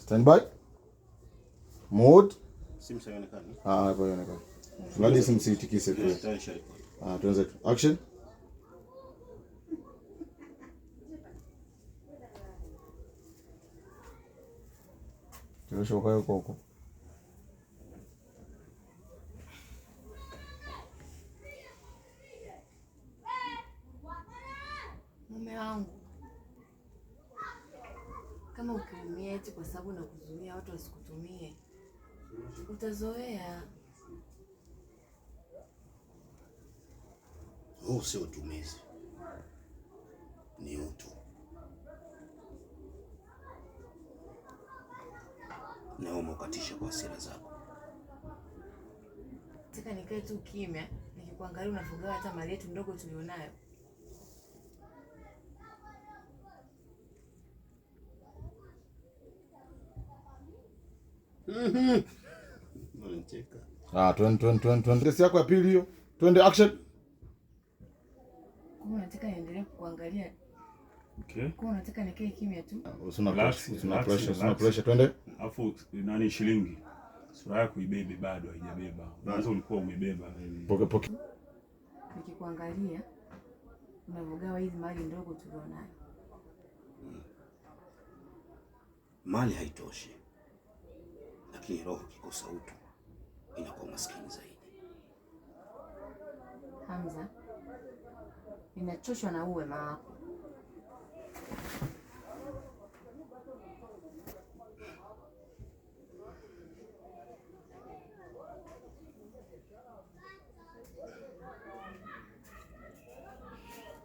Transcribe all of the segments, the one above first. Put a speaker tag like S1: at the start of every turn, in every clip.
S1: Stand by. Mode.
S2: Simu haionekani.
S1: Hapo haionekani. Ngadi simu siitikise tu. Tuanze. Action. Tulishoka huko.
S3: Mume wangu, kama ukiumia eti kwa sababu na kuzuia watu wasikutumie, utazoea.
S2: Huu sio utumizi, ni utu. Naomba ukatishe kwa hasira zako.
S3: Nataka nikae tu kimya, nikikuangalia unafugawa hata mali yetu ndogo tulionayo.
S2: Unacheka.
S1: Twende. Kesi yako ya pili hiyo. Twende action.
S3: Kwa nataka niendelee kukuangalia.
S4: Okay.
S3: Kwa nataka nikae kimya tu.
S1: Usina pressure. Twende.
S4: Alafu nani shilingi? Sura yako ibebe bado haijabeba. Mwanzo ulikuwa umebeba.
S1: Poke.
S3: Nikikuangalia unavogawa hizi mali ndogo tulionayo.
S2: Mali haitoshi, lakini roho kikosa utu inakuwa maskini zaidi.
S3: Hamza, ninachoshwa na uwema wako.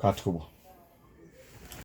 S1: Kati kubwa.